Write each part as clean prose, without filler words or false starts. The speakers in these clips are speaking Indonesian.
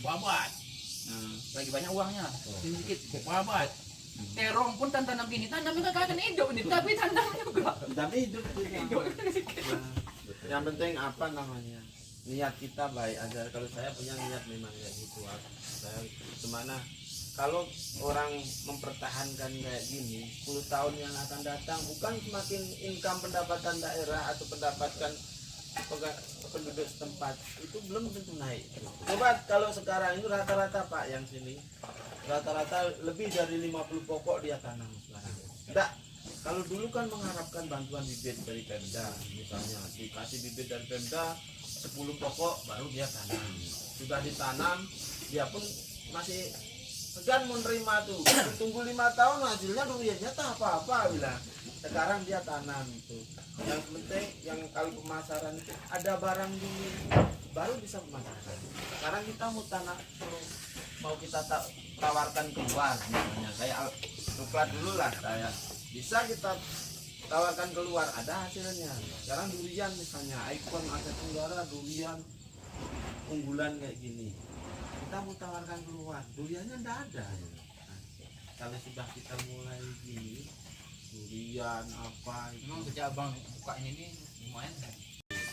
babat. Lagi banyak uangnya, sedikit babat. Terong pun tanam gini, tanamnya kan hidup ini, tapi tanam juga. Tapi hidup juga. Yang penting apa namanya? Niat kita baik aja. Kalau saya punya niat memang kayak gitu. Saya kemana? Kalau orang mempertahankan kayak gini, 10 tahun yang akan datang bukan semakin income pendapatan daerah atau pendapatan penduduk setempat itu belum tentu naik. Coba kalau sekarang itu rata-rata Pak yang sini rata-rata lebih dari 50 pokok dia tanam sekarang. Enggak, kalau dulu kan mengharapkan bantuan bibit dari Pemda, misalnya dikasih bibit dari Pemda 10 pokok baru dia tanam. Sudah ditanam, dia pun masih segan menerima tuh. Tunggu 5 tahun hasilnya duriannya tak apa-apa bilang. Sekarang dia tanam itu. Yang penting yang kalau pemasaran itu ada barang dulu baru bisa pemasaran. Sekarang kita mau mau kita tawarkan keluar misalnya kayak coklat dulu lah saya bisa kita tawarkan keluar ada hasilnya. Sekarang durian misalnya ikon Asia Tenggara durian unggulan kayak gini kita mau tawarkan keluar duriannya enggak ada ya. Kalau sudah kita mulai gini durian apa itu Memang sejak abang buka ini lumayan.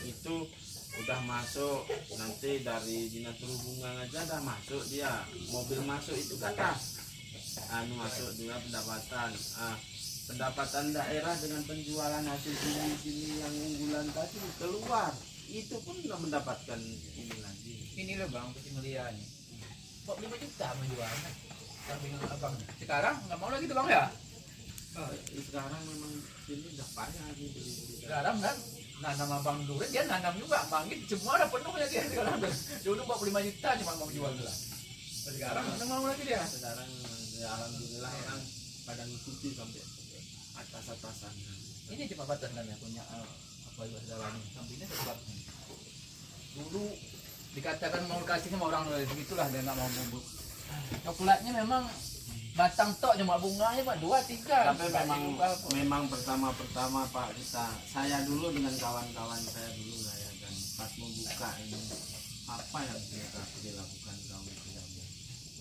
itu udah masuk nanti dari dinas perhubungan aja udah masuk dia mobil masuk itu kan dah masuk juga pendapatan daerah dengan penjualan hasil sini yang unggulan tadi keluar itu pun udah mendapatkan ini lagi. Ini loh bang, kecil mulia ini. Kok 5 juta menjualnya? Sampingan abangnya. Sekarang nggak mau lagi tuh bang ya? Sekarang memang ini udah banyak nih beli. Sekarang kan nanam abang durian dia nanam juga manggit semua udah penuh ya dia sekarang. Dulu 45 juta cuma mau jual dulu. Sekarang nggak mau lagi dia. Sekarang ya alhamdulillah orang pada ngikuti sampai atas-atasan. Ini cuma batas kan ya punya apa juga segalanya. Sampingnya sebab dulu dikatakan mau kasih sama orang begitulah dia nggak mau bubuk. Coklatnya memang batang tok cuma bunganya Pak 2, 3. Tapi memang pertama Pak saya dulu dengan kawan-kawan saya dulu lah ya dan pas membuka ini apa yang kita dilakukan kaum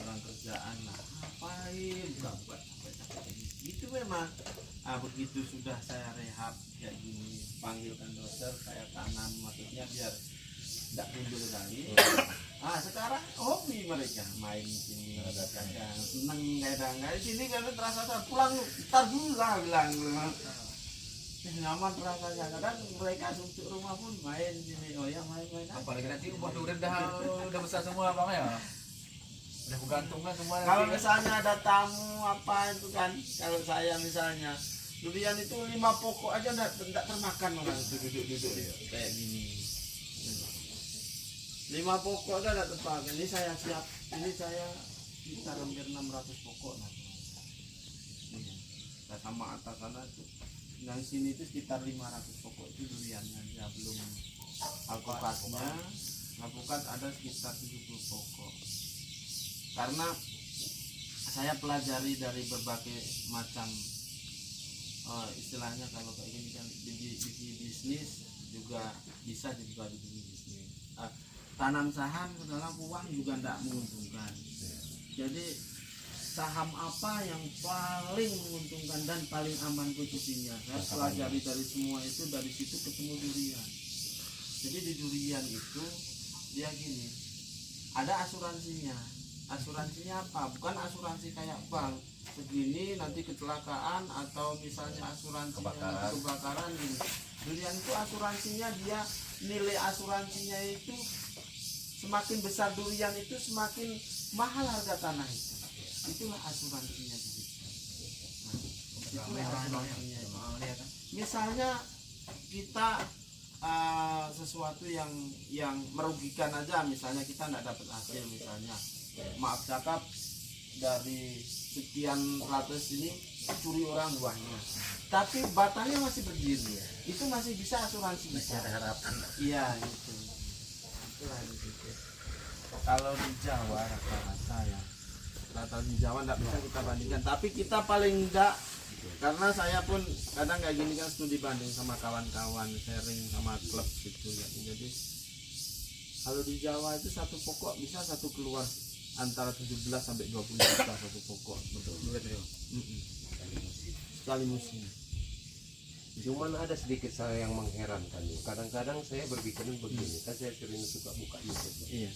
orang kerjaan lah ngapain buat itu memang begitu sudah saya rehab kayak gini panggilkan dokter saya tanam maksudnya biar tidak timbul lagi. Sekarang hobi mereka main sini kadang seneng kadang di sini kan terasa pulang ntar dulu lah bilang nyaman rasanya kadang mereka untuk rumah pun main sini main apalagi nanti buah durian udah besar semua bang ya udah bergantungan semua kalau misalnya ada tamu apa itu kan kalau saya misalnya durian itu 5 pokok aja tidak termakan orang itu duduk kayak gini 5 pokok aja tidak terpakai. Ini saya siap. Ini saya sekitar hampir 600 pokok lah. Nah, sama atas sana itu. Yang sini itu sekitar 500 pokok itu duriannya. Ya belum alpukatnya. Alpukat ada sekitar 70 pokok. Karena saya pelajari dari berbagai macam istilahnya kalau kayak gini kan bisnis juga bisa juga di bisnis. Tanam saham dalam uang juga tidak menguntungkan. Jadi saham apa yang paling menguntungkan dan paling aman posisinya? Saya pelajari dari semua itu dari situ ketemu durian. Jadi di durian itu dia gini, ada asuransinya. Asuransinya apa? Bukan asuransi kayak bank segini nanti kecelakaan atau misalnya asuransi kebakaran gini. Durian itu asuransinya dia nilai asuransinya itu semakin besar durian itu semakin mahal harga tanah itu. Itulah asuransinya. Itulah asuransinya. Misalnya kita sesuatu yang merugikan aja, misalnya kita tidak dapat hasil, misalnya maaf cakap dari sekian ratus ini curi orang buahnya, tapi batangnya masih berdiri, itu masih bisa asuransi. Masih ada harapan. Iya itu. Itulah di situ. Kalau di Jawa rata-rata ya, rata di Jawa tidak bisa kita bandingkan, tapi kita paling enggak, karena saya pun kadang kayak gini kan studi banding sama kawan-kawan, sharing sama klub gitu ya. Jadi Kalau di Jawa itu satu pokok bisa satu keluar antara 17 sampai 20 juta satu pokok. Betul. Sekali musim. Cuman ada sedikit saya yang mengherankan nih. Kadang-kadang saya berpikir begini, kan saya sering suka buka YouTube. Iya.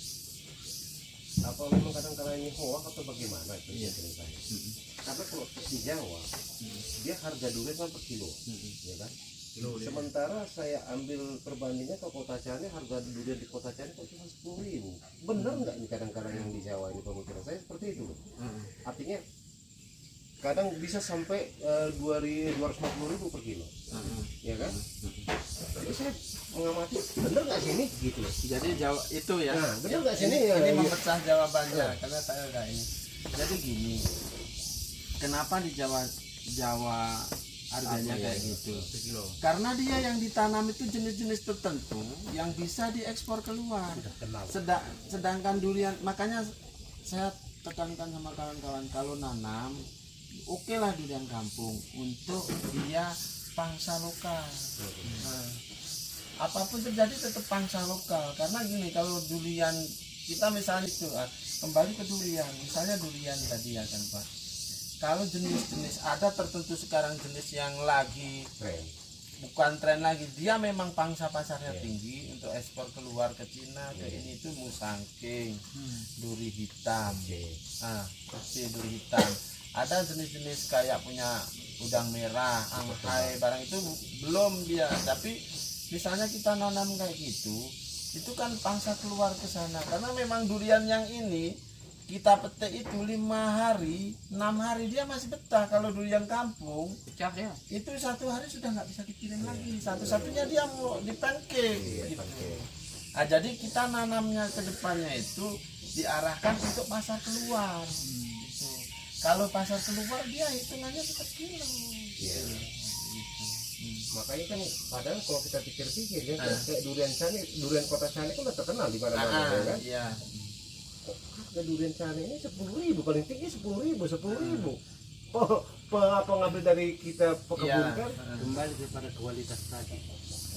Apa memang kadang-kadang ini hoax atau bagaimana itu Iya. pikiran saya. Karena kalau di Jawa dia harga durian kan per kilo, ya kan? Sementara saya ambil perbandingan ke Kota Cane, harga durian di Kota Cane kok cuma 10.000. Benar nggak ini kadang-kadang yang di Jawa ini pemikiran saya seperti itu loh. Artinya kadang bisa sampai 250.000 per kilo, ya kan? Jadi saya mengamati bener nggak sini gitu loh. Jadi Jawa itu ya. Nah, bener nggak sini ini, ya? ini Ya. memecah jawabannya karena saya udah ini. Jadi gini, kenapa di Jawa harganya kayak gitu? Karena dia yang ditanam itu jenis-jenis tertentu yang bisa diekspor keluar. Sedangkan durian, makanya saya tekankan sama kawan-kawan kalau nanam, oke lah durian kampung untuk dia pangsa lokal. Nah, apapun terjadi tetap pangsa lokal, karena gini, kalau durian kita misalnya itu kembali ke durian, misalnya durian tadi ya kan Pak, kalau jenis-jenis ada tertentu sekarang jenis yang lagi Keren. bukan tren lagi, dia memang pangsa pasarnya tinggi untuk ekspor keluar ke Cina, ke ini itu musangking, duri hitam, pasti duri hitam. Ada jenis-jenis kayak punya udang merah, angkai, barang itu belum dia, tapi misalnya kita nanam kayak gitu, itu kan pangsa keluar ke sana, karena memang durian yang ini kita petik itu 5 hari, 6 hari dia masih betah. Kalau durian kampung Pecah ya. itu 1 hari sudah nggak bisa dikirim lagi, satu-satunya dia mau di pancake gitu. Nah, jadi kita nanamnya ke depannya itu diarahkan untuk pasar keluar gitu. Kalau pasar keluar dia hitungannya tetap kilo. Iya. Makanya kan padahal kalau kita pikir-pikir ya kayak durian Cane, durian Kota Cane kan udah terkenal di mana-mana ya kan? Iya. Kok harga durian Cane ini 10.000, paling tinggi 10.000. Oh, apa ngambil dari kita pekebun kan? Kembali kepada kualitas tadi.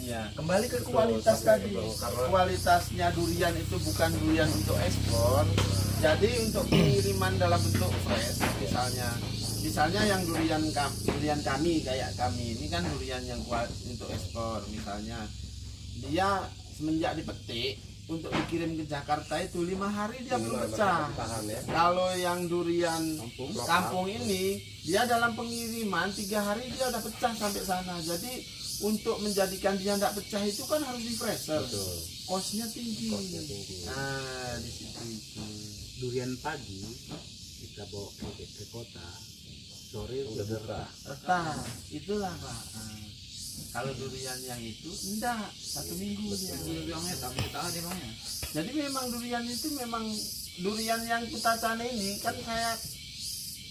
Iya, kembali ke kualitas Betul, tadi. betul. Karena- Kualitasnya durian itu bukan durian untuk ekspor. Jadi untuk pengiriman dalam bentuk fresh, misalnya yang durian kami kayak kami ini kan durian yang kuat untuk ekspor. Misalnya dia semenjak dipetik untuk dikirim ke Jakarta itu 5 hari dia belum pecah. Tahan ya. Kalau yang durian kampung ini dia dalam pengiriman 3 hari dia udah pecah sampai sana. Jadi untuk menjadikan dia tidak pecah itu kan harus di freezer. Betul. Kosnya tinggi. Kosnya tinggi. Nah, di situ itu. Durian pagi kita bawa ke kota, sore udah buka. Nah, itulah Pak. Nah, kalau durian yang itu enggak 1 minggu dia. Bilangnya tapi tahan dia bangnya. Jadi memang durian itu memang durian yang kita Cane ini kan kayak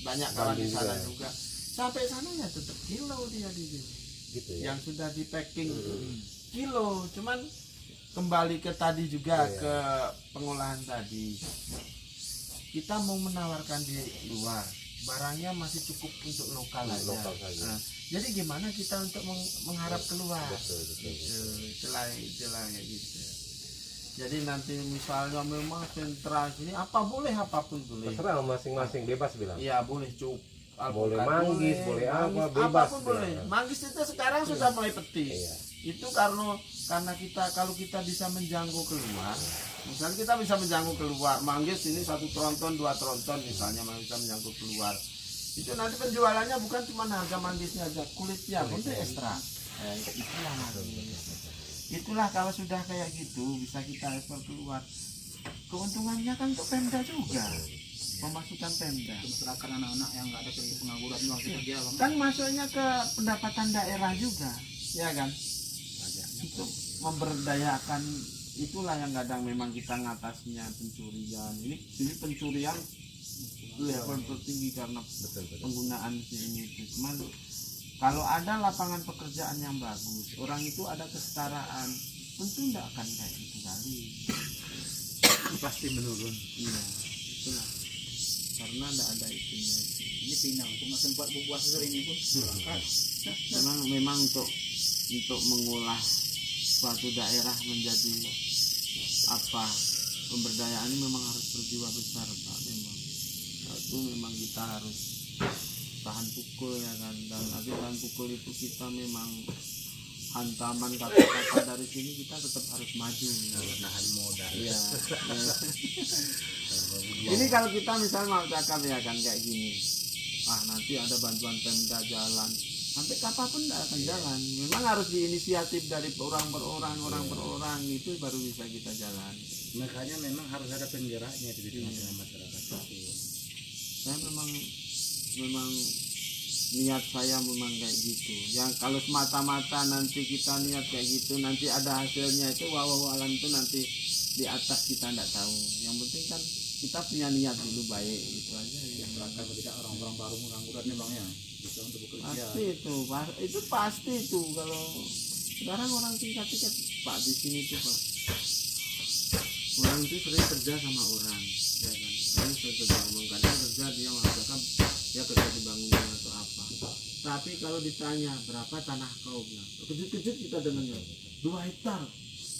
banyak kawan di sana juga. Sampai sana ya tetap kilo dia di sini. Gitu ya. Yang sudah di packing kilo, cuman kembali ke tadi juga ke pengolahan tadi, kita mau menawarkan di luar barangnya masih cukup untuk lokal aja. Lokal saja. Nah, jadi gimana kita untuk mengharap keluar? Betul. Itulah kayak gitu. Jadi nanti misalnya memang sentra sini apapun boleh. Terserah masing-masing bebas bilang. Iya boleh Boleh manggis, boleh apa, bebas. apapun boleh. Manggis itu sekarang sudah mulai petis. Iya. Itu karena kita kalau kita bisa menjangkau keluar, misalnya kita bisa menjangkau keluar, manggis ini 1 tronton 2 tronton misalnya bisa menjangkau keluar. Itu nanti penjualannya bukan cuma harga manggisnya aja, kulitnya pun ekstra. Itulah manggis. Itulah kalau sudah kayak gitu bisa kita ekspor keluar. Keuntungannya kan untuk Pemda juga. Pemasukan Pemda. Masyarakat anak-anak yang nggak ada kerja pengangguran juga kerja bang. Kan masuknya ke pendapatan daerah juga, ya kan? Untuk memberdayakan, itulah yang kadang memang kita ngatasinya pencurian. Ini pencurian level tertinggi karena penggunaan ini itu. Cuman kalau ada lapangan pekerjaan yang bagus, orang itu ada kesetaraan, tentu tidak akan kayak gitu kali. Pasti menurun. Iya, itulah. Karena tidak ada itunya. Ini pinang cuma sempat berbuat sering ini pun berangkat. Memang untuk mengolah suatu daerah menjadi apa pemberdayaan ini memang harus berjiwa besar Pak. Memang itu memang kita harus tahan pukul ya kan, dan nanti tahan pukul itu kita memang hantaman kata-kata dari sini kita tetap harus maju. Nahan modal. Iya. Ini kalau kita misalnya mau cakap ya kan kayak gini, nanti ada bantuan Pemda jalan, sampai kapanpun tidak akan jalan. Memang harus diinisiatif dari orang per orang itu baru bisa kita jalan. Makanya memang harus ada penggeraknya di tengah-tengah masyarakat. Saya memang niat saya memang kayak gitu. Yang kalau semata-mata nanti kita niat kayak gitu, nanti ada hasilnya itu alam itu nanti di atas kita tidak tahu. Yang penting kan kita punya niat dulu baik gitu aja. Ya, kalau tidak orang-orang baru mengangguran memangnya bisa untuk bekerja. Pasti itu pasti itu. Kalau sekarang orang tingkat Pak di sini tuh Pak, orang itu sering kerja sama orang, ya kan? Ini saya kerja kadang kerja dia mengatakan dia kerja di bangunan atau apa. Tapi kalau ditanya berapa tanah kau bilang, kejut-kejut kita dengannya 2 hektar.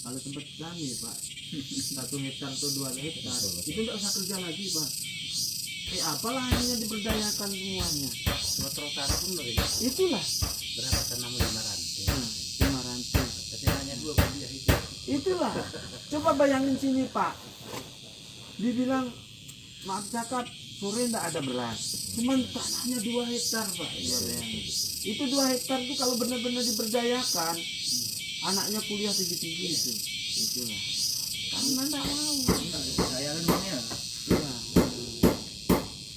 Kalau tempat kami Pak 1 hektar atau 2 hektar itu tidak usah kerja lagi Pak. Apalah hanya diberdayakan semuanya. Rata-rata pun dari Itulah berapa tanam 500. 500. Tapi hanya 2 kuliah itu. Itulah. Coba bayangin sini Pak. Dibilang maaf cakap sore tidak ada beras. Cuman tanahnya 2 hektar Pak. Ya, bayangin. Itu 2 hektar itu kalau benar-benar diberdayakan, anaknya kuliah tinggi-tinggi itu. Itulah. Karena tidak mau. Saya namanya. Iya.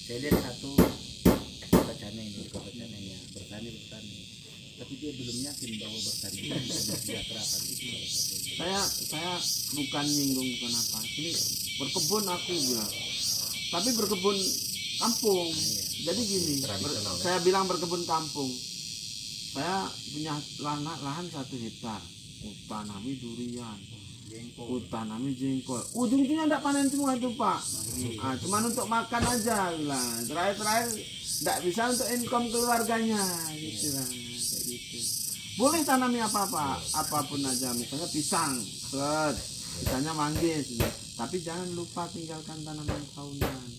Saya lihat satu kota Cane ini, di kota Cane nya bertani, tapi dia belum yakin bahwa bertani itu bisa mensejahterakan itu salah satunya. Saya bukan nyinggung bukan apa. Ini berkebun aku bilang. Tapi berkebun kampung. Jadi gini, saya bilang berkebun kampung. Saya punya lahan 1 hektar. Tanami durian, tanami jengkol. Ujung-ujungnya tidak panen semua itu Pak. Cuman untuk makan aja lah. Terakhir tidak bisa untuk income keluarganya gitu lah. Kayak gitu. Boleh tanami apa-apa, apapun aja, misalnya pisang, misalnya manggis, tapi jangan lupa tinggalkan tanaman tahunan.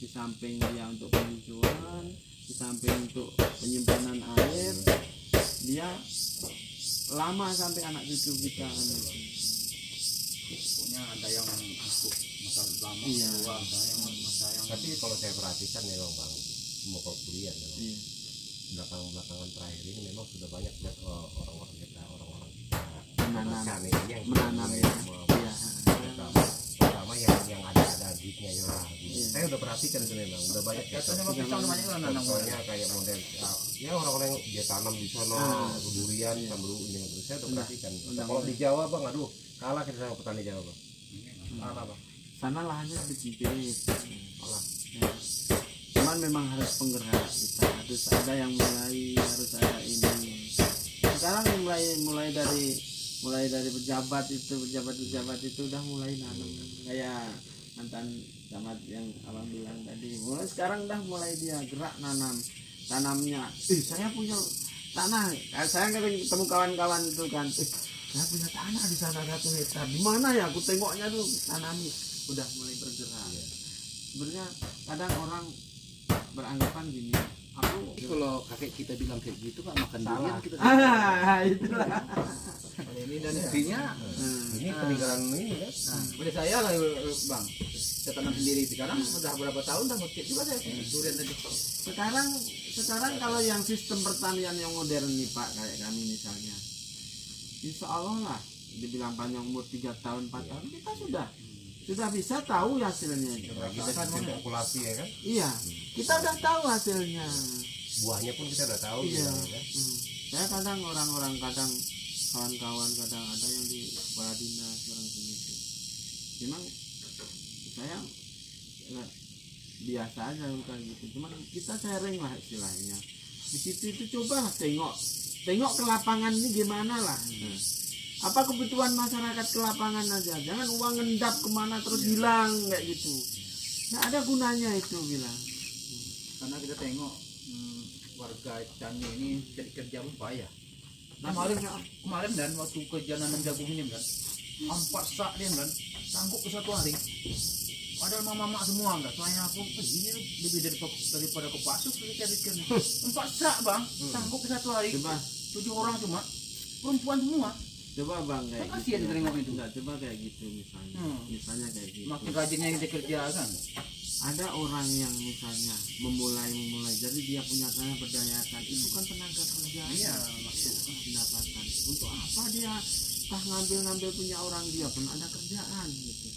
Di samping dia untuk penghijauan, di samping untuk penyimpanan air, dia lama sampai anak cucu kita. Pokoknya ada yang untuk masa lama, Iya. tua, ada yang masa yang. Tapi kalau saya perhatikan memang Bang, mau kuliah memang. Iya. Belakangan terakhir ini memang sudah banyak lihat orang-orang kita Menanam. Cane ini yang Menanam mulai ya. Iya. pertama yang ada duitnya ya lah. Iya. Saya udah perhatikan itu memang udah banyak ya. Katanya mau pisang banyak orang nanam. Contohnya kayak model ya orang-orang yang dia tanam di sana durian sambil ini terus saya udah perhatikan. Kalau di Jawa Bang, aduh kalah kita sama petani Jawa Bang. Kalah Bang. Sana lahannya sempit. Ya. Cuman memang harus penggerak kita, harus ada yang harus ada ini. Sekarang mulai dari pejabat itu udah mulai nanam kayak mantan camat yang abang bilang tadi. Mulai sekarang udah mulai dia gerak tanamnya. Saya punya tanah. Saya ketemu kawan-kawan itu kan. Saya punya tanah di sana 1 hektar. Di mana ya? Aku tengoknya tuh tanami. Udah mulai bergerak. Sebenarnya kadang orang beranggapan gini, aku Kalau kakek kita bilang kayak gitu Pak, makan durian kita. Itulah. Ini dan intinya. Ini peninggalan ini kan. Boleh saya lah Bang. Saya tanam sendiri sekarang udah berapa tahun dah ngutip juga saya durian tadi. Sekarang kalau yang sistem pertanian yang modern nih Pak, kayak kami misalnya, insya Allah lah dibilang panjang umur 3 tahun 4 tahun kita sudah bisa tahu hasilnya. Kita kalkulasi ya kan. Iya, kita udah tahu hasilnya. Buahnya pun kita udah tahu. Iya. Gitu, kan? Saya kadang orang-orang kawan-kawan kadang ada yang di kepala dinas orang begitu. Memang saya ya, biasa aja bukan gitu. Cuman kita sharing lah istilahnya. Di situ itu cobalah tengok ke lapangan ini gimana lah. Apa kebutuhan masyarakat ke lapangan aja, jangan uang ngendap kemana terus hilang kayak gitu. Nggak ada gunanya itu bilang. Karena kita tengok warga Cane ini jadi kerja pun payah. Kemarin dan waktu kerja nanam jagung ini kan, 4 sak dia kan, sanggup ke satu hari. Padahal mama semua enggak. Saya pun ini lebih daripada Kopassus saya pikirnya. 4 sak bang, sanggup ke satu hari. Coba 7 orang cuma perempuan semua. coba bang kayak Kan gitu. kasihan tengok itu. Enggak, coba kayak gitu misalnya. Misalnya kayak gitu. Makin rajinnya yang dikerjakan. Ada orang yang misalnya memulai jadi dia punya tanah berdayakan itu kan tenaga kerja. Iya, maksudnya pendapatan. Untuk apa dia ngambil punya orang, dia pun ada kerjaan gitu.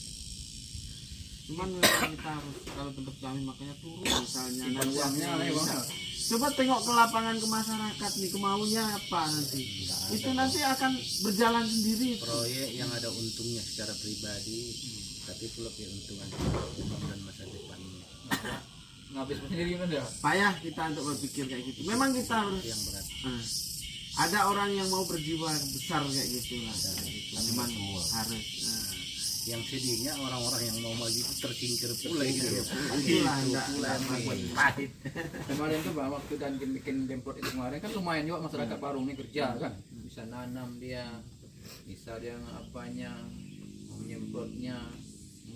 Cuman memang kita harus, kalau tempat kami makanya turun misalnya Simpan uangnya lah ya bang. coba tengok ke lapangan, ke masyarakat nih, kemaunya apa nanti. Itu nanti akan berjalan sendiri. Proyek yang ada untungnya secara pribadi, tapi pula keuntungan umum dan masa depan Ngabis sendiri kan ya. Payah kita untuk berpikir kayak gitu. Memang kita harus yang berat. ada orang yang mau berjiwa besar kayak gitu lah. Cuman harus. Yang sedihnya orang-orang yang mau maju itu tersingkir pula gitu. Itulah enggak Pahit. Kemarin tuh bang, waktu dan bikin Demprot itu kemarin kan lumayan juga masyarakat Parung ini kerja kan. Bisa nanam dia, bisa dia apanya, menyemprotnya.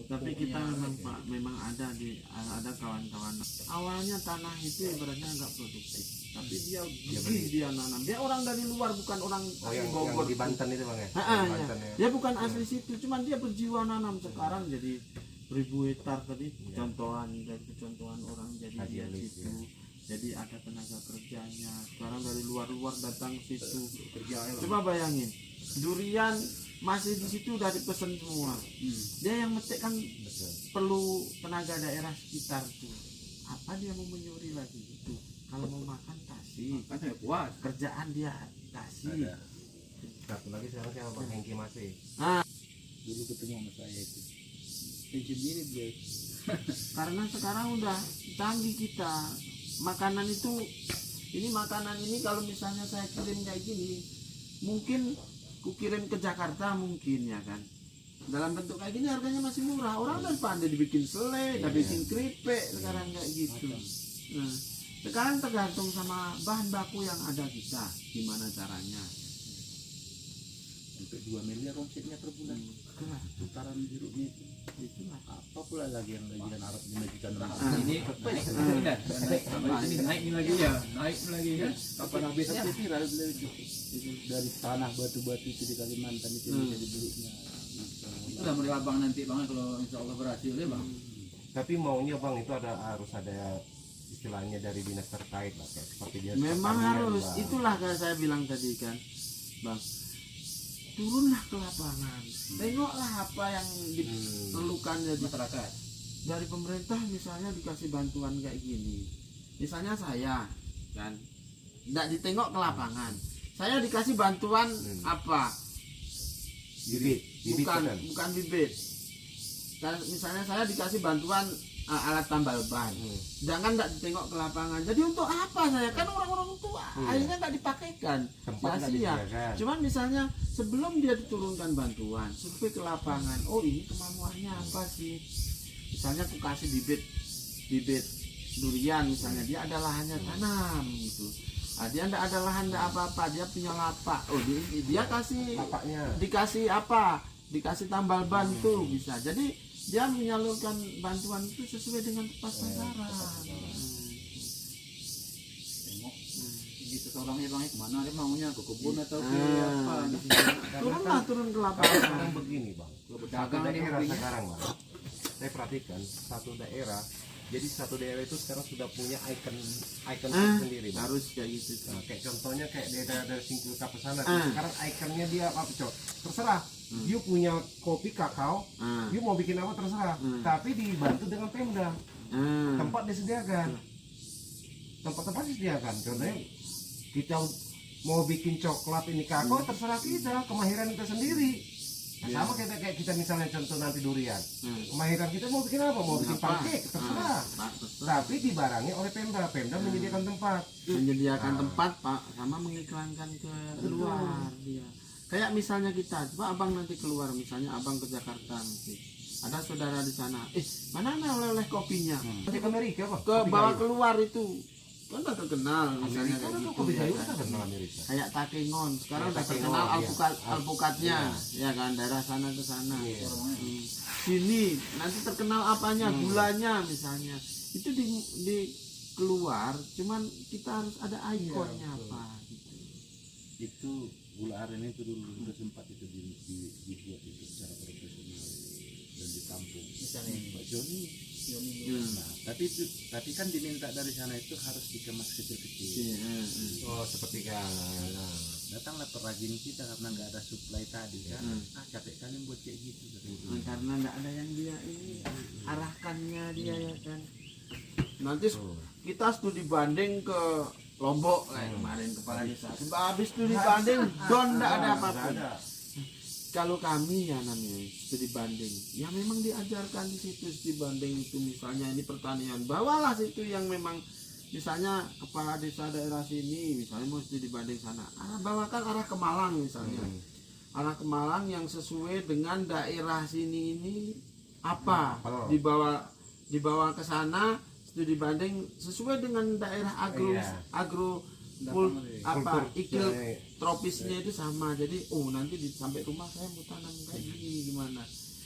tapi kita memang Pak, memang ada kawan-kawan awalnya tanah itu ibaratnya agak produktif, tapi dia gigih dia nanam, dia orang dari luar bukan orang asli Bogor yang di Banten itu bang ya. ya. Dia bukan asli situ, cuman dia berjiwa nanam. Sekarang jadi beribu hektar tadi contohan orang jadi dia situ. Jadi ada tenaga kerjanya. Sekarang dari luar datang situ kerja. Coba bayangin, durian masih di situ udah dipesan semua. Dia yang metik kan perlu tenaga daerah sekitar tuh. Apa dia mau menyuri lagi itu? Kalau mau makan kasih. Kan saya puas. Kerjaan dia kasih. Satu lagi sekarang siapa bang? Hengki masih. Dulu ketemu sama saya itu. Pensiun dini dia. Karena sekarang udah canggih kita. Makanan ini kalau misalnya saya kirim kayak gini, mungkin kukirim ke Jakarta mungkin ya kan. Dalam bentuk kayak gini harganya masih murah. Orang udah pandai dibikin selai, udah bikin keripik sekarang kayak gitu. Nah, sekarang tergantung sama bahan baku yang ada kita, gimana caranya. Untuk 2 miliar omsetnya per bulan. Putaran jeruknya itulah. Apa pula lagi yang gajian Arab dimajikan orang. Ini naik lagi ya, naik lagi ya. Kapan habisnya? Tapi viral beliau itu dari tanah batu-batu itu di Kalimantan itu bisa dibelinya. Itulah model abang nanti bang kalau insya Allah berhasil ya bang. Tapi maunya bang itu harus ada istilahnya dari dinas terkait lah, kayak seperti dia. Memang harus, itulah kan saya bilang tadi kan, bang. Turunlah ke lapangan, tengoklah apa yang diperlukan dari Masyarakat. dari pemerintah. Misalnya dikasih bantuan kayak gini, misalnya saya kan tidak ditengok ke lapangan, saya dikasih bantuan apa, Bibit bukan bibit kan, misalnya saya dikasih bantuan alat tambal ban, sedangkan tidak ditengok ke lapangan. Jadi untuk apa saya kan orang-orang tua akhirnya tidak dipakaikan, sia-sia. Cuman misalnya sebelum dia diturunkan bantuan, survei ke lapangan, oh ini kemampuannya apa sih, misalnya aku kasih bibit durian, misalnya dia ada lahannya tanam gitu. Dia tidak ada lahan, tidak apa-apa, dia punya lapak, oh dia kasih lapaknya, dikasih tambal ban tuh bisa. Jadi dia menyalurkan bantuan itu sesuai dengan tepat sasaran. Tengok ini seseorangnya bang kemana dia maunya, ke kebun atau ke apa? Turun ke lapangan. Sekarang begini bang, Kalau satu berdagang dia daerah hobinya. sekarang bang, saya perhatikan satu daerah. Jadi satu daerah itu sekarang sudah punya ikon sendiri bang. Harus kayak gitu. Nah, kayak contohnya kayak daerah dari Singkil ke sana, sekarang ikonnya dia apa cok? Terserah. Dia punya kopi kakao, dia mau bikin apa terserah. Tapi dibantu dengan Pemda. Tempat disediakan. Tempat-tempat disediakan. Contohnya kita mau bikin coklat ini kakao, terserah kita, kemahiran kita sendiri. Nah, sama kayak kita misalnya contoh nanti durian. Kemahiran kita mau bikin apa? Mau bikin pancake, terserah. Tapi dibarangi oleh Pemda. Pemda menyediakan tempat. Menyediakan tempat Pak, sama mengiklankan ke luar dia. Kayak misalnya kita, coba abang nanti keluar, misalnya abang ke Jakarta nanti. Ada saudara di sana, mana oleh-oleh kopinya? Nanti ke Amerika apa? Ke bawa keluar itu. Kan udah terkenal misalnya Amerika kayak kan gitu. kopi Ya kayu kan? kan terkenal Amerika. Kayak Takengon, sekarang Ya, udah Takengon, terkenal iya. alpukatnya, ya kan, daerah sana ke sana. Iya. sini, nanti terkenal apanya, gulanya misalnya. Itu di keluar, cuman kita harus ada ikonnya apa gitu. Itu gula aren itu dulu udah sempat itu dibuat itu secara profesional dan ditampung. Misalnya Pak Joni. Nah, tapi kan diminta dari sana itu harus dikemas kecil-kecil. Oh seperti Datanglah perajin kita karena nggak ada supply tadi kan. Capek kali buat kayak gitu. Karena nggak ada yang dia ini arahkannya dia ya kan. Nanti kita studi banding ke Lombok kayak kemarin kepala desa. Habis studi banding don nggak ada apa-apa. Kalau kami ya namanya studi banding, ya memang diajarkan di situ studi banding itu misalnya ini pertanian, bawalah situ yang memang misalnya kepala desa daerah sini misalnya mau studi banding sana, bawakan arah ke Malang misalnya, arah ke Malang yang sesuai dengan daerah sini ini apa, dibawa ke sana studi banding sesuai dengan daerah agro iklim tropisnya itu sama. Jadi nanti sampai rumah saya mau tanam kayak gini gimana.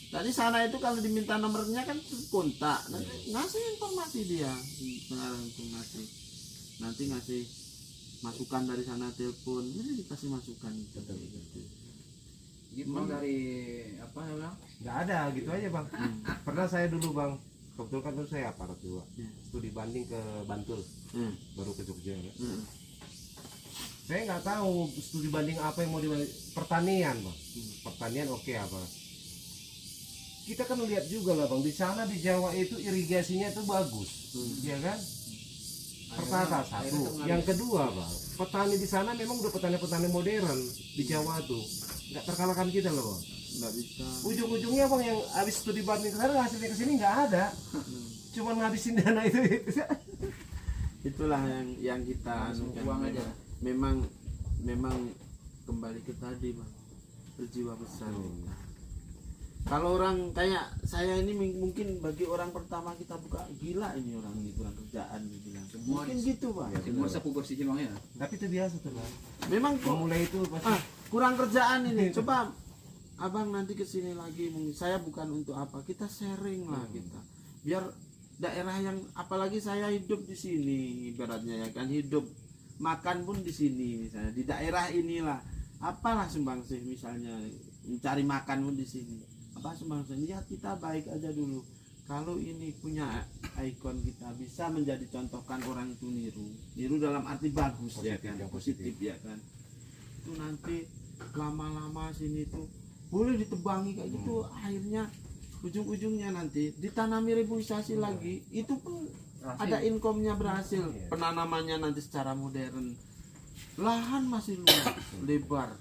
Tadi sana itu kalau diminta nomornya kan kontak, nanti ngasih informasi dia pengarang itu nanti ngasih masukan dari sana, telepon ini dikasih masukan gitu. Gimana dari apa ya bang? nggak ada gitu aja bang. Pernah saya dulu bang, kebetulan kan dulu saya aparat juga, studi banding ke Bantul, baru ke Jogja ya. Saya nggak tahu studi banding apa yang mau dibanding pertanian bang. Pertanian oke apa? Kita kan lihat juga lah bang, di sana di Jawa itu irigasinya itu bagus, ya kan? Pertama satu, yang kedua bang, petani di sana memang udah petani-petani modern di Jawa tuh, nggak terkalahkan kita loh bang. Nggak bisa. Ujung-ujungnya bang yang habis studi banding ke sana hasilnya ke sini nggak ada, cuman ngabisin dana itu. Itulah yang kita uang aja. memang kembali ke tadi bang, berjiwa besar kita. Kalau orang kayak saya ini mungkin bagi orang pertama kita buka, gila ini orang ini kurang kerjaan dibilang. Mungkin gitu bang. Semua sapu bersih bang ya. Tapi itu biasa tuh bang. Memang Memulai itu pasti. kurang kerjaan ini. Coba abang nanti kesini lagi, saya bukan untuk apa, kita sharing lah kita. Biar daerah yang apalagi saya hidup di sini ibaratnya ya kan, hidup makan pun di sini misalnya di daerah inilah, apalah sumbangsih misalnya mencari makan pun di sini, apa sumbangsih ya kita baik aja dulu. Kalau ini punya ikon kita bisa menjadi contohkan orang itu niru dalam arti bagus positif, ya kan, positif ya kan. Itu nanti lama-lama sini tuh boleh ditebangi kayak gitu, akhirnya ujung-ujungnya nanti ditanami reboisasi lagi, itu pun ada income-nya berhasil. Penanamannya nanti secara modern, lahan masih luas lebar.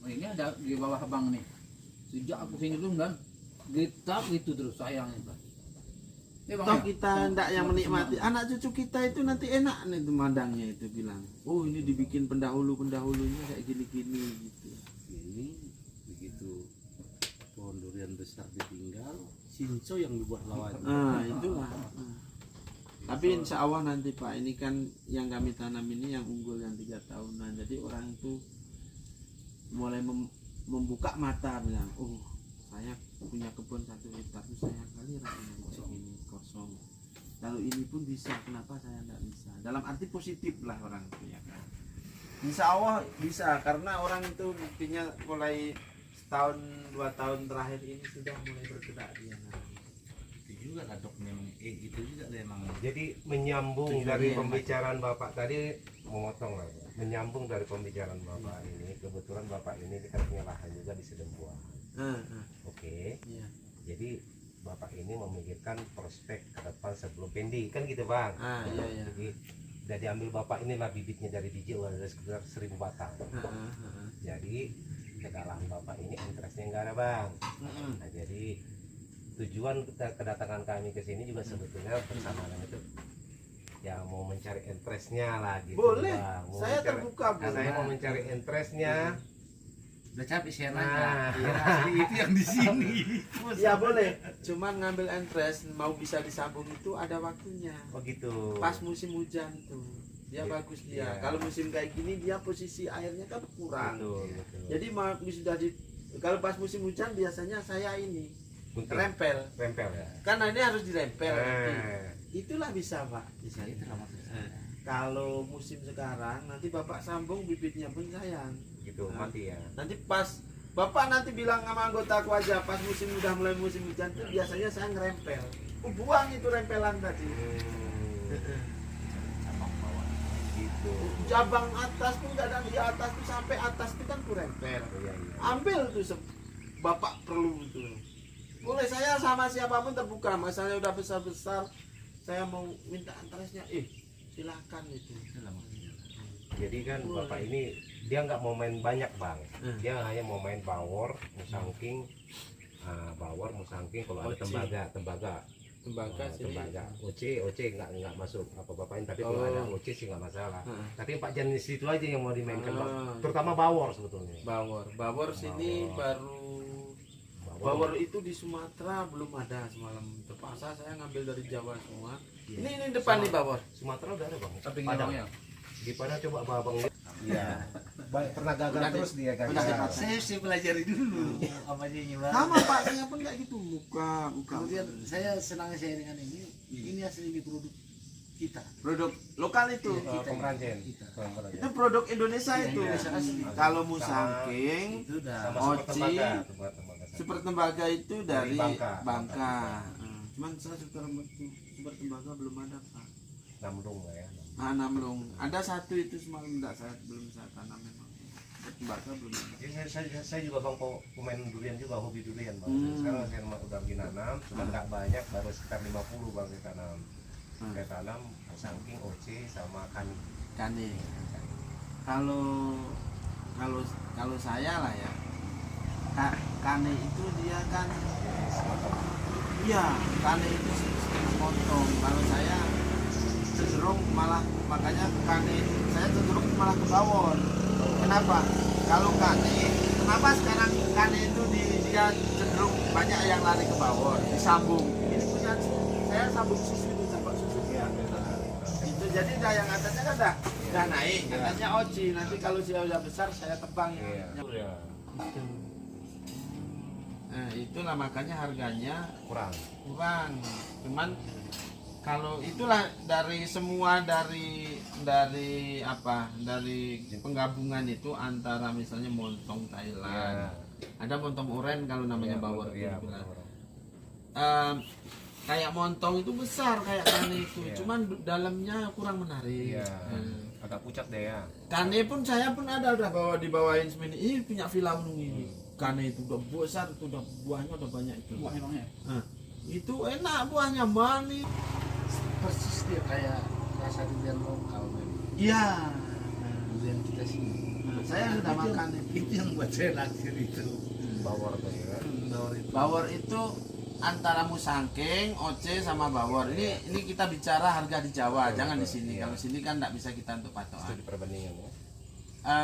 Oh, ini ada di bawah abang nih. Sejak aku sini dulu kan, kita gitu terus sayangnya bang. Toh kita ndak yang menikmati, anak cucu kita itu nanti enak nih memandangnya itu bilang, oh ini dibikin pendahulunya kayak gini-gini gitu. Ini begitu pohon durian besar ditinggal, Sinso yang dibuat lawannya. Itulah. Tapi insya Allah nanti Pak, ini kan yang kami tanam ini yang unggul yang 3 tahunan. Jadi orang itu mulai membuka mata bilang, oh saya punya kebun 1 hektar itu sayang kali rakyat ini kosong. Kalau ini pun bisa, kenapa saya tidak bisa? Dalam arti positif lah orang itu ya kan. Insya Allah bisa, karena orang itu buktinya mulai setahun 2 tahun terakhir ini sudah mulai bergerak dia. Itu juga lah dok, memang itu juga memang. Jadi menyambung dari pembicaraan bapak tadi, memotong lah ya. Menyambung dari pembicaraan bapak ini, kebetulan bapak ini kan punya lahan juga di Sedembuah. Oke. Iya. Jadi bapak ini memikirkan prospek ke depan sebelum pendi kan gitu bang. Iya. Jadi udah diambil bapak inilah bibitnya dari biji udah ada sekitar 1000 batang. Jadi kedalaman bapak ini interestnya enggak ada bang. Nah, jadi tujuan kedatangan kami ke sini juga sebetulnya bersamaan itu ya mau mencari interestnya lah gitu. Boleh, bang. saya terbuka bang. Saya mau mencari interestnya. Udah capek share Nah, aja. Yang asli itu yang di sini. Ya boleh, cuman ngambil interest mau bisa disambung itu ada waktunya. Oh gitu. Pas musim hujan tuh dia Iya, bagus dia. iya. Kalau musim kayak gini dia posisi airnya kan kurang. Betul. Jadi sudah kalau pas musim hujan biasanya saya ini Gunting. rempel. Rempel ya. Karena ini harus dirempel. Eh, Itulah bisa Pak. Bisa. Itulah maksudnya. Kalau musim sekarang nanti Bapak sambung bibitnya pun sayang. gitu mati ya. Nanti pas Bapak nanti bilang sama anggotaku aja pas musim udah mulai musim hujan tuh biasanya saya ngerempel. Buang itu rempelan tadi. Cabang bawah. Gitu. Cabang atas tuh kadang di atas tuh sampai atas tuh kan kurempel. Iya, iya. Ambil tuh Bapak perlu tuh. Boleh saya sama siapapun terbuka. Masalahnya udah besar-besar saya mau minta antaresnya. Silakan itu. Itulah maksudnya. Jadi kan Boleh. bapak ini dia nggak mau main banyak bang, Hmm. dia hanya mau main bawor, musangking, bawor, musangking. Kalau ada Oci. tembaga, Tembaga sini. tembaga, oce nggak masuk apa bapakin. Tapi kalau Oh. ada oce sih nggak masalah. Heeh. Tapi 4 jenis itu aja yang mau dimainkan bang, Ah. terutama bawor sebetulnya. Bawor sini Bawor. baru Bawor itu di Sumatera belum ada semalam. Terpaksa saya ngambil dari Jawa semua. Iya. Ini depan nih Bawor. Sumatera udah ada bang. Tapi Padang. ya. Di Padang coba abang. Iya. Pernah gagal Udah terus dia kan. udah dipaksa. Saya pelajari dulu apa aja ini Bang. Sama Pak, saya pun kayak gitu. Buka. Kemudian saya senang saya dengan ini asli di produk kita. Produk lokal itu. Kemeranjen. Kita. Itu produk Indonesia itu. Indonesia asli. Kalau musangking, Itu udah Sama Oci. tembaga. super tembaga itu dari Dari Bangka. Bangka. Cuman saya super tembaga belum ada Pak. Namlung lah ya. Namlung. Ada satu itu semalam enggak saya belum saya tanam memang. Tembaga belum ada. Ya, saya juga bang pemain durian juga, hobi durian bang. Hmm. Sekarang saya udah lagi nanam, cuma nggak banyak, baru sekitar 50 bang saya tanam. Saya tanam musangking, oce, sama kani. Kane. Kalau kalau saya lah ya. Kane itu dia kan iya, kane itu sejenis montong. Kalau saya cenderung malah makanya kane saya cenderung malah ke bawor. Kenapa? Kalau kane, kenapa sekarang kane itu dia cenderung banyak yang lari ke bawor, disambung. Ini punya saya sambung susu itu coba susu Iya, itu jadi dah yang atasnya kan dah naik, atasnya oci. Nanti kalau dia udah besar saya tebang iya. ya. Nah, itulah makanya harganya Kurang. kurang. Cuman kalau itulah dari semua dari apa? Dari penggabungan itu antara misalnya montong Thailand. Ada montong oren kalau namanya bawor itu Iya, dibilang. betul. Kayak montong itu besar kayak kane itu, Iya. cuman dalamnya kurang menarik. Iya. Agak pucat deh ya. Kane pun saya pun ada udah bawa dibawain semini. Ini punya Villa Unung ini. Kane itu udah besar, itu udah buahnya udah banyak itu. Buah emangnya. Nah, itu enak buahnya manis. persis dia kayak rasa durian lokal memang. Iya. Durian kita sini. Nah, saya sudah Itu makan yang- itu. Itu yang buat saya naksir itu. Bawor tadi kan. Bawor itu antara musangking, oce sama bawor. Ini kita bicara harga di Jawa, jangan di sini. Iya. Kalau sini kan tidak bisa kita untuk patokan. Itu di perbandingan ya.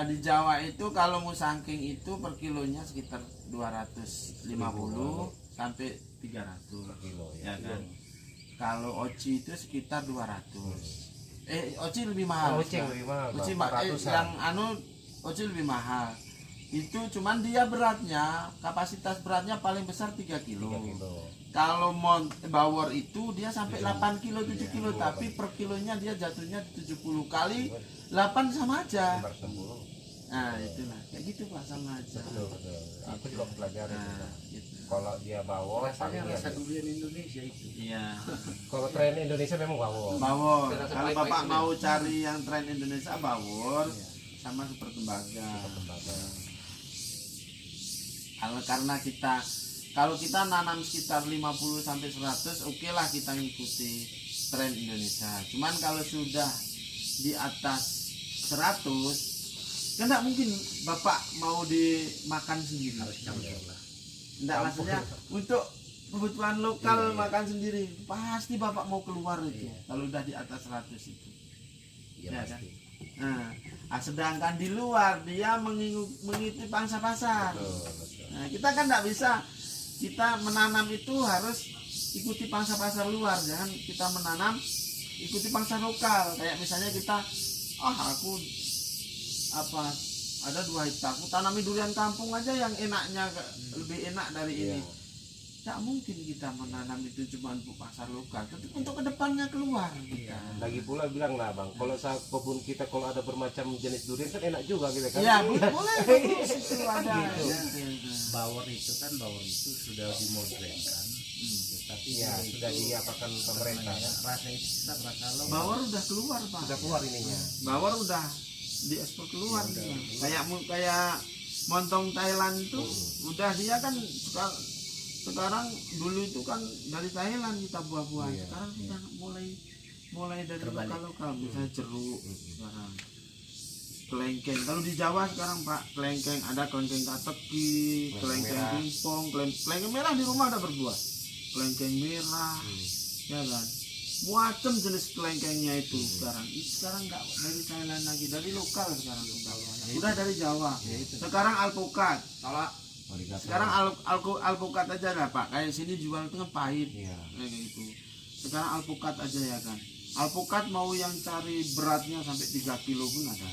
Di Jawa itu kalau musangking itu per kilonya sekitar 250 sampai 300 Per kilo ya ya. kan. Kalau oci itu sekitar 200. Oci lebih mahal. Oce yang lebih mahal. Oci Bang. 400-an. yang oci lebih mahal. Itu cuman dia beratnya, kapasitas beratnya paling besar 3 kilo. 3 kilo. Kalau bawor itu dia sampai 8 kilo, 7 kilo, Iya. tapi per kilonya dia jatuhnya 70 kali 8 sama aja. 560. Nah, itulah. Kayak gitu Pak, sama aja. Betul, betul. Aku juga pelajari. Nah, gitu. Kalau dia bawor, Rasanya paling rasa ya. durian Indonesia itu. Iya. Kalau tren Indonesia memang bawor. Bawor. Rasa Kalau baik-baik Bapak itu mau cari yang tren Indonesia bawor sama super tembaga. Tembaga. Kalau kita nanam sekitar 50 sampai 100, oke lah kita ngikuti tren Indonesia. Cuman kalau sudah di atas 100, kan nggak mungkin Bapak mau dimakan sendiri. Harus campur lah. Enggak, maksudnya untuk kebutuhan lokal Iya. makan sendiri pasti Bapak mau keluar itu kalau udah di atas 100 itu. Iya Ya, kan? pasti. Nah, sedangkan di luar dia mengikuti pangsa pasar. Betul, betul. Nah, kita kan nggak bisa, kita menanam itu harus ikuti pangsa pasar luar, jangan kita menanam ikuti pangsa lokal. Kayak misalnya kita, aku ada 2 hektar, aku tanami durian kampung aja yang enaknya lebih enak dari ini. Iya. Tak mungkin kita menanam itu cuma untuk pasar lokal, tapi untuk kedepannya keluar kita. Lagi pula bilang lah bang, kalau kebun kita kalau ada bermacam jenis durian kan enak juga gitu kan. Iya, boleh bagus itu ada. Bawor itu sudah dimodernkan. Tapi Ya sudah diapakan pemerintah ya. rasa itu tetap rasa lokal. Bawor udah keluar Pak. Sudah keluar ininya. Bawor udah diekspor keluar dia. Kayak montong Thailand itu udah dia kan sekarang dulu itu kan dari Thailand kita buah-buahan. Iya. Sekarang kita mulai dari lokal-lokal, misalnya jeruk sekarang. Kelengkeng. Kalau di Jawa sekarang Pak, kelengkeng ada kelengkeng kateki, kelengkeng merah. pingpong, kelengkeng merah di rumah ada berbuah. Kelengkeng merah, ya kan. Macam jenis kelengkengnya itu sekarang. Itu sekarang nggak dari Thailand lagi, dari lokal sekarang lokal. Udah dari Jawa. Sekarang alpukat. Kalau sekarang alpukat aja lah Pak. Kayak sini jual itu kan pahit. Iya. Kayak gitu. Sekarang alpukat aja ya kan. Alpukat mau yang cari beratnya sampai 3 kilo pun ada.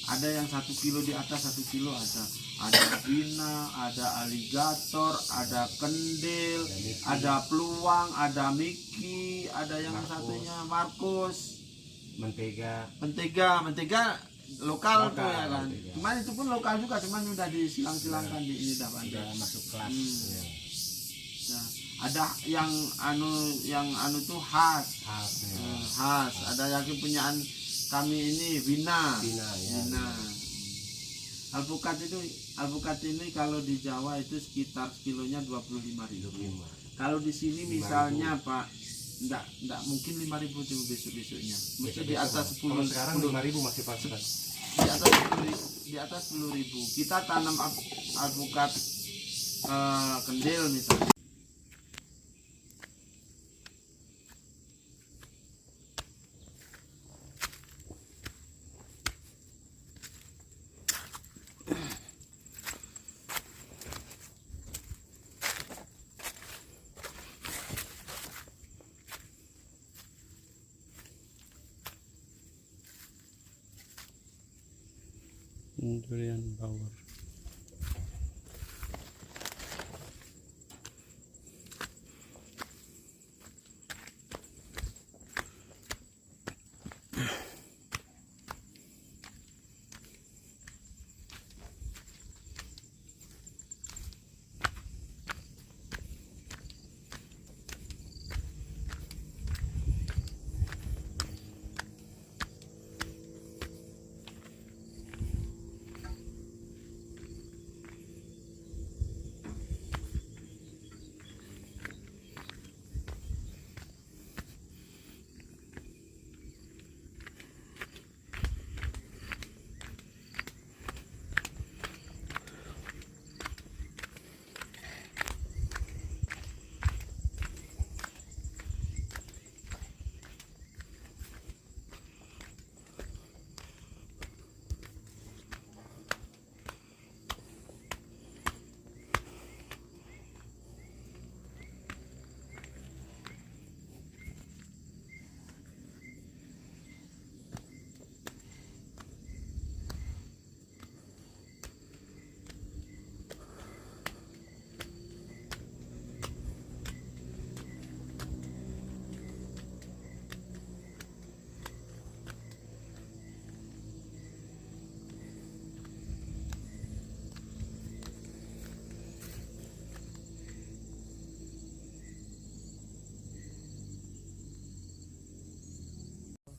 Ada yang 1 kilo di atas 1 kilo ada. Ada bina, ada aligator, ada kendil, ada peluang, ada miki, ada yang satunya Markus, Mentega. mentega lokal tuh ya kan. mentega. Cuman itu pun lokal juga, cuman udah disilang-silangkan di ini dah Pak. Udah masuk kelas. Iya. Nah, ada yang anu tuh khas. Khas. Ada yang punyaan kami ini Vina. Vina, ya. Vina. Alpukat ini kalau di Jawa itu sekitar kilonya 25.000. Kalau di sini misalnya Pak, enggak mungkin 5.000 cuma besok-besoknya. Mesti di atas 10. Kalau sekarang 5.000 masih pas kan. Di atas 10.000. Kita tanam alpukat kendil misalnya. Durian bawor.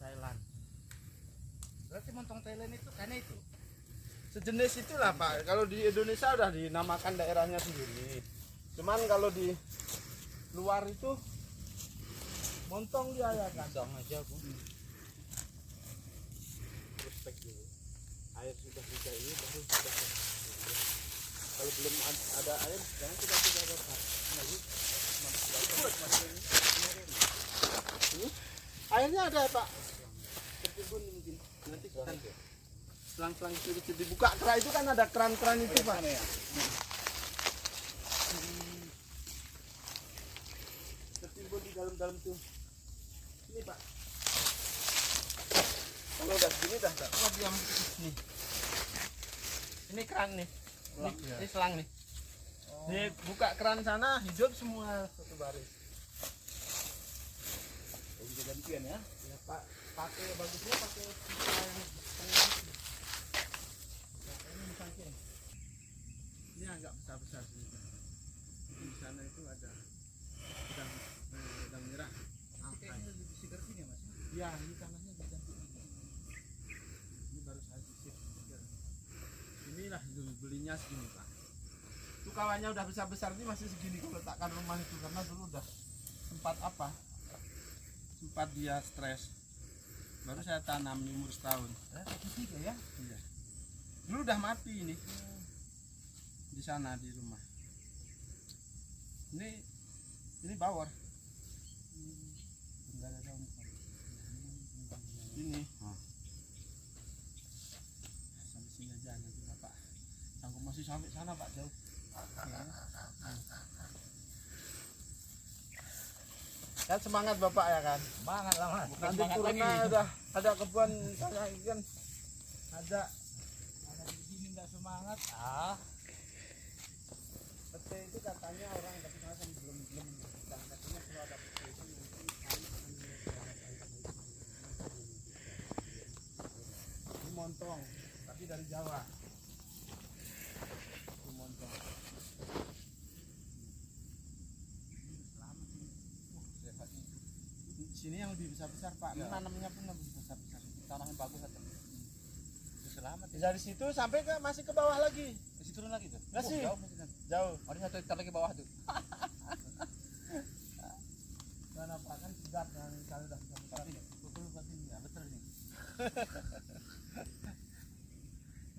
Thailand. Berarti montong Thailand itu karena itu. Sejenis itulah Pak. Kalau di Indonesia udah dinamakan daerahnya sendiri. Cuman kalau di luar itu montong dia ya kan. Montong aja Bu. Respek dulu. Air sudah bisa ini baru sudah. Kalau belum ada air jangan tidak dapat. Airnya ada Pak. Tertimbun mungkin. Nanti kita selang-selang itu dibuka keran itu kan ada keran-keran itu Pak. Tertimbun di dalam-dalam tuh. Ini Pak. Kalau udah gini dah enggak kuat diam nih. Ini keran nih. Ini selang nih. Dibuka keran sana, hidup semua satu baris. Bisa gantian ya. Ya, Pak, pakai bagusnya pakai pipa yang tengah ini. Nah, ini misalnya. Ini agak besar-besar sedikit. Di sana itu ada udang merah. Kayaknya lebih segar sini ya mas. Iya, ini tanahnya diganti juga. Ini baru saya sisir. Inilah dulu belinya segini Pak. Itu kawannya udah besar-besar ini masih segini kalau letakkan rumah itu karena dulu udah sempat dia stres. Baru saya tanam di umur setahun. Tiga ya. Iya. Dulu udah mati ini. Di sana di rumah. Ini bawor. Enggak ada daun. Ini. Sampai sini aja nanti Bapak. Sanggup masih sampai sana Pak jauh. Kan semangat Bapak ya kan. Semangat lah mas. Nanti turunnya udah ada kebun saya kan ada Begini nggak semangat. Ah. pete itu katanya orang tapi saya kan belum menentukan katanya kalau ada pete itu nanti ini montong tapi dari Jawa itu montong sini yang lebih besar Pak ini nanamnya pun lebih besar tanahnya bagus atau Selamat. dari situ sampai ke masih ke bawah lagi Masih turun lagi tuh. Masih. Jauh masih kan. jauh Ada 1 hektar lagi bawah tuh. karena Pak kan segar dan kalau udah besar Tapi betul pasti ya betul nih.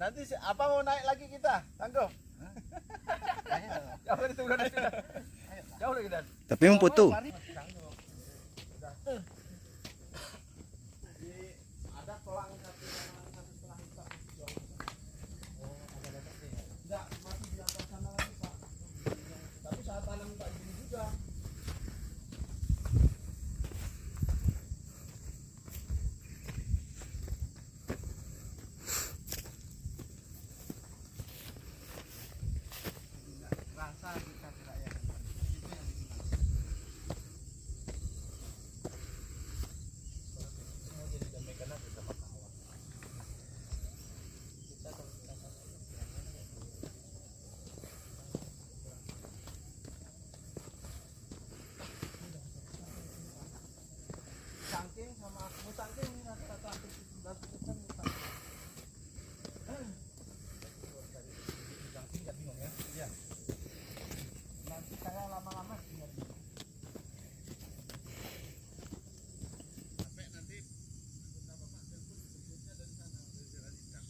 nanti apa mau naik lagi kita tangguh Jauh itu udah. Jauh lagi dan. Tapi yang foto. ada pelang satu setengah hektar enggak masih di atas sana lagi Pak tapi saya tanam tak gini juga rasa kita tidak ya itu yang dibilang mau jadi damai karena kita pakai awak kita kalau kita cangking sama mau cangking ini rata-rata hampir 17 kan Cangking enggak bingung ya. iya nanti saya lama-lama biar sampai nanti anggota bapak telepon sebelumnya dari sana dari Radita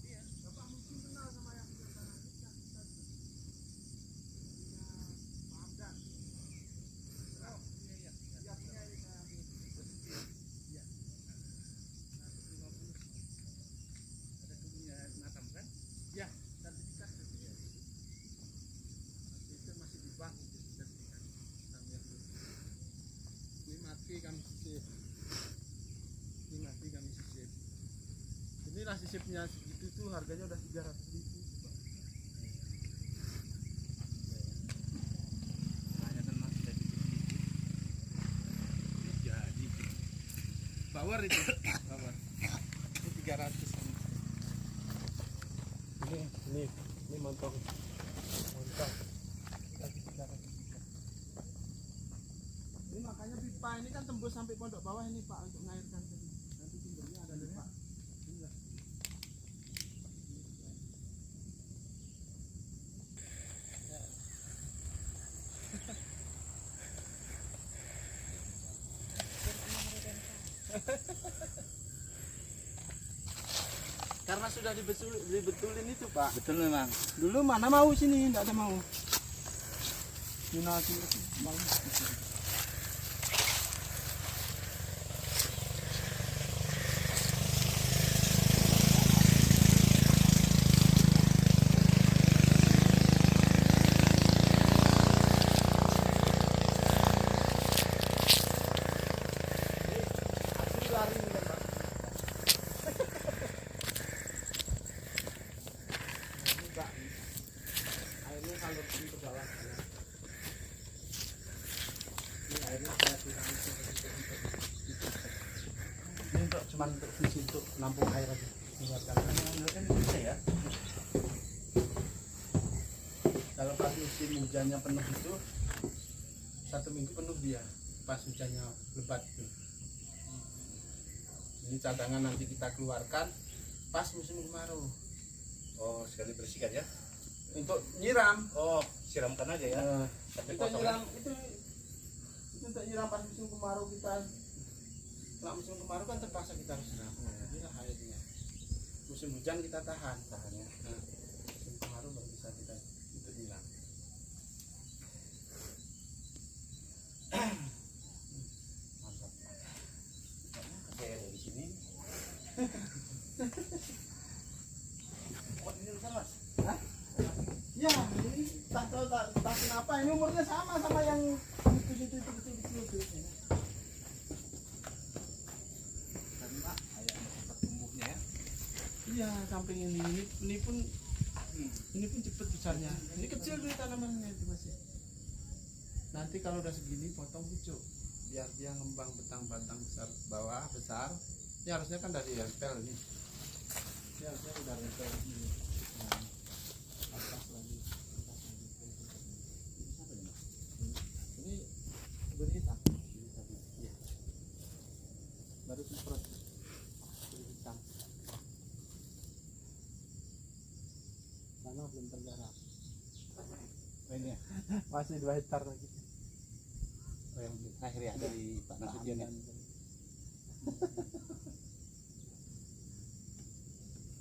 iya bapak mungkin kenal sama yang di sana kita Pak Hamdan oh iya iya iya punya ini saya ambil iya Ada kebunnya Natam kan? ya sertifikat ya. Itu masih dibangun di sertifikat namanya itu. Ini mati kami sisip. Ini mati kami sisip. Inilah sisipnya segitu tuh harganya udah 300.000 coba. Hanya kan mas saya jadi. Bawar itu. Bawar. Ini 300. Ini montong. Montong. Ini makanya pipa ini kan tembus sampai pondok bawah ini Pak untuk mengairkan tadi. Nanti sumbernya ada di Pak. Inilah. Karena sudah dibetulin itu Pak. Betul memang. Dulu mana mau sini, enggak ada mau. Ini mau. cuma untuk fungsi untuk nampung air aja. Mengeluarkan air. Bisa ya. Kalau pas musim hujannya penuh itu 1 minggu penuh dia pas hujannya lebat tuh. Ini cadangan nanti kita keluarkan pas musim kemarau Oh, sekali bersihkan ya. untuk nyiram. Oh, siramkan aja ya. Tapi Kita kosong nyiram itu untuk nyiram pas musim kemarau kita. Kalau musim kemarau kan terpaksa kita harus nyiram. Inilah airnya. Musim hujan kita tahan. ya. Nah, musim kemarau baru bisa kita untuk nyiram. Mantap. Kayak ada di sini. Oh, ini besar mas. Ya, ini tak tahu tak kenapa ini umurnya sama yang itu kecil. Tadi pak, kayak tempat tumbuhnya ya. Iya, samping ini pun cepet besarnya. Ini kecil dulu tanamannya itu Mas ya. Nanti kalau udah segini potong pucuk biar dia ngembang batang besar bawah besar. Ini harusnya kan dari nempel nih. Ini harusnya udah nempel ini. Nah, atas lagi. Ini beri hitam. Iya. Baru semprot. Beri hitam. Sana belum tergarap. Ini ya, masih 2 hektar lagi. Oh, yang terakhir ya dari Pak Nasution ya.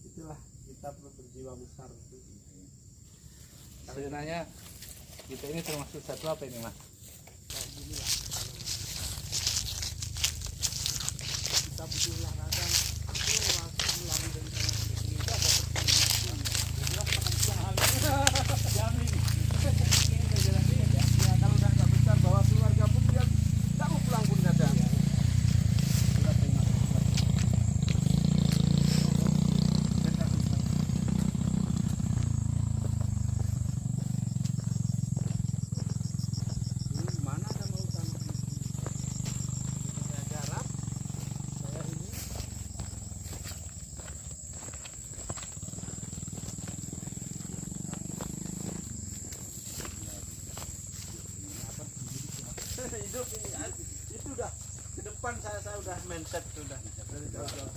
Itulah kita perlu berjiwa besar. Sebenarnya kita ini termasuk satu apa ini mas? Kayak gini lah. Kita butuh olahraga. Itu langsung lari dari sana sampai sini. Kita dapat jamin. Ya, kalau udah nggak besar bawa keluarga pun dia nggak mau pulang pun kadang. Mana ada mau tanam di sini? Saya garap, saya ini. Hidup ini itu udah ke depan saya udah mindset sudah dari jauh-jauh.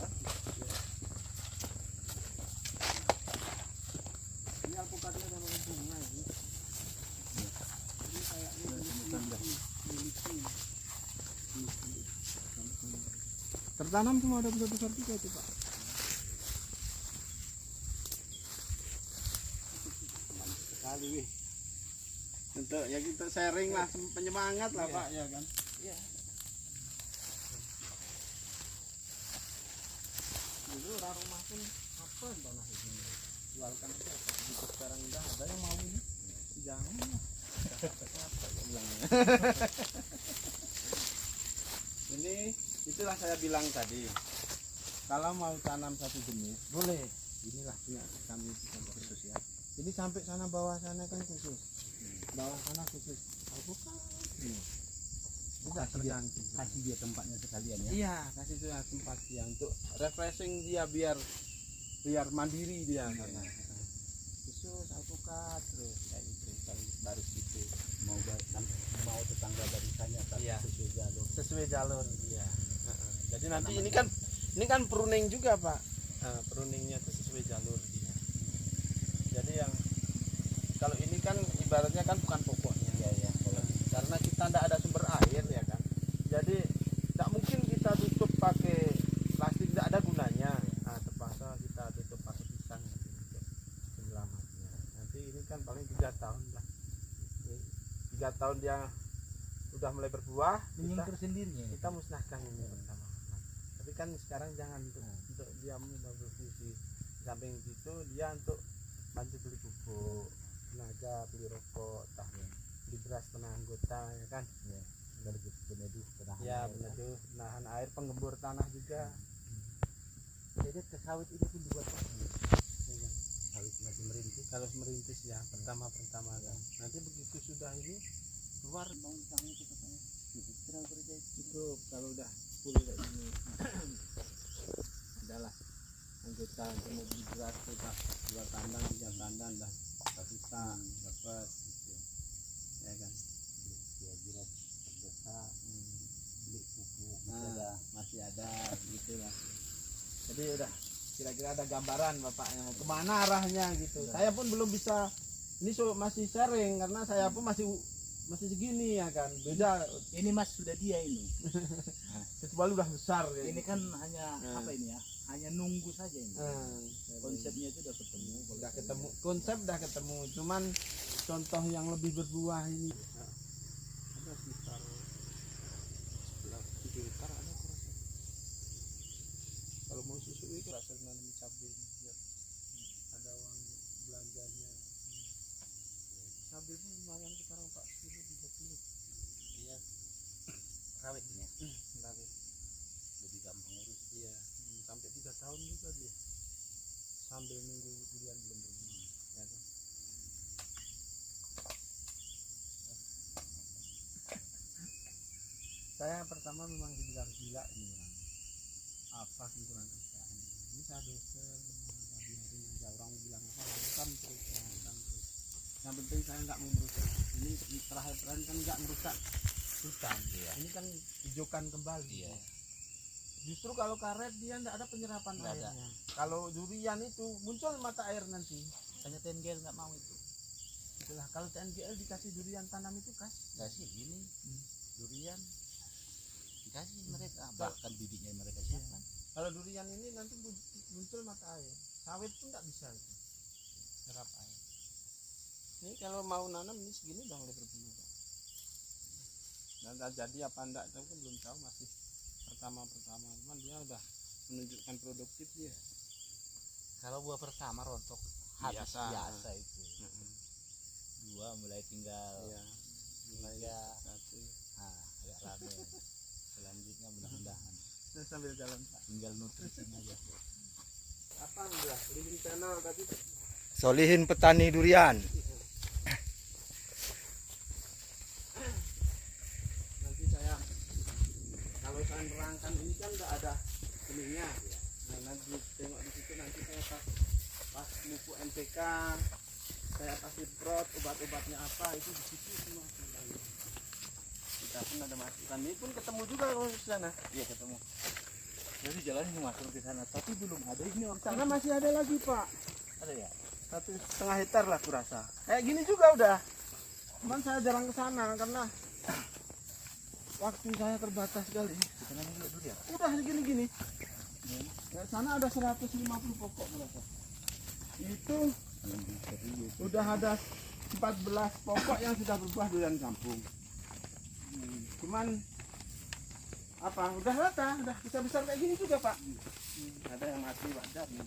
Ini alpukatnya ada bunga ini. Ini kayaknya miliki. Tertanam semua ada besar-besar juga itu Pak. Sekali wih. Untuk ya kita sharing lah penyemangat lah Pak ya kan. Iya. Dulu rumah pun apa tanah ini jualkan aja. Untuk sekarang udah ada yang mau ini. Jangan lah. Apa ya bilangnya. Ini itulah saya bilang tadi. Kalau mau tanam satu jenis boleh. Inilah punya kami khusus ya. Ini sampai sana bawah sana kan khusus. Bawah sana khusus alpukat. Bisa tergantung. Kasih dia tempatnya sekalian ya. Iya, kasih dia tempat dia untuk refreshing dia biar mandiri dia sana. Khusus alpukat terus kayak gitu, baru gitu. Mau tetangga barisannya tapi Iya. sesuai jalur. Iya. Jadi nanti ini kan pruning juga Pak. Pruningnya itu sesuai jalur dia. Jadi yang kalau ini kan ibaratnya kan bukan pokoknya. Iya. Karena kita tidak ada sumber air ya kan. Jadi tidak mungkin kita tutup pakai plastik, tidak ada gunanya. Nah, terpaksa kita tutup pakai pisang nanti untuk penyelamatnya. Nanti ini kan paling 3 tahun lah. 3 tahun dia udah mulai berbuah, Menyingkir sendirinya. kita musnahkan ini pertama. Tapi kan sekarang jangan untuk dia berfungsi. Di samping itu dia untuk bantu beli pupuk, tenaga, beli rokok, beli beras tanah anggota ya kan. Peneduh Ya beneduh, nahan air, penggembur tanah juga. Jadi ke sawit ini pun dibuat Ya kan? sawit masih merintis. Kalau merintis ya pertama kan. Nanti begitu sudah ini keluar itu kalau udah full kayak gini. kita mau beli beras tuh Pak, 2 tandan 3 tandan dah 1 juta dapat gitu. Ya kan. Ya beras desa, beli pupuk Masih ada gitu lah. Jadi udah kira-kira ada gambaran bapaknya mau kemana arahnya gitu. Saya pun belum bisa, ini masih sharing karena saya pun masih segini ya kan, beda Ini mas sudah dia ini. kecuali udah besar ya. Ini kan hanya apa ini ya? Hanya nunggu saja ini. Konsepnya Konsepnya itu udah ketemu. udah ketemu, konsep udah ketemu, cuman contoh yang lebih berbuah ini ada sekitar 7 hektar ada aku rasa. Kalau mau susu itu rasa nanam cabai biar ada uang belanjanya. Cabai pun lumayan sekarang Pak, kilo 30. Iya. Rawit ini ya. Rawit. Lebih gampang urus. Iya, sampai 3 tahun juga dia. Sambil nunggu durian belum berbuah, ya kan? Saya pertama memang dibilang gila ini orang. Apa kurang kerjaan? Ini saya dosen, biarin aja orang bilang apa, lakukan terus, lakukan terus. Yang penting saya nggak mau merusak. Ini terakhir kan nggak merusak hutan. Iya. Ini kan hijaukan kembali. Iya. Justru kalau karet dia tidak ada penyerapan Nggak ada. airnya. Kalau durian itu muncul mata air nanti. Hanya TNGL nggak mau itu. Itulah kalau TNGL dikasih durian tanam itu Kasih ini durian dikasih mereka, bahkan bibitnya mereka siapkan. kalau durian ini nanti muncul mata air. Sawit pun nggak bisa itu. Serap air. Ini kalau mau nanam ini segini udah mulai berbuah Pak. Dan jadi apa enggak itu kan belum tahu, masih pertama cuman dia udah menunjukkan produktif dia. Kalau buah pertama rontok habis Biasa. biasa itu. Dua mulai tinggal Iya. Mulai tiga, satu. agak rame. Selanjutnya mudah-mudahan Saya sambil jalan Pak. tinggal nutrisinya aja. Apa udah link channel tadi? Solihin petani durian. Nanti saya kalau saya nerangkan ini kan udah ada ininya ya. Nah, nanti tengok di situ, nanti saya pas buku NPK, saya kasih prot, obat-obatnya apa itu di situ semua. Kita pun ada masukan. Ini pun ketemu juga kalau di sana. Iya ketemu. Jadi jalan ini masuk ke sana, tapi belum ada ini Di sana masih ada lagi Pak. ada ya. 1,5 hektar lah kurasa. Kayak gini juga udah. Cuman saya jarang ke sana karena waktu saya terbatas sekali. Di sana juga dulu ya. Udah segini-gini. Ya, sana ada 150 pokok berapa? Itu udah ada 14 pokok yang sudah berbuah durian kampung. Cuman apa? Udah rata, udah bisa besar kayak gini juga Pak. Ada yang mati wajar nih.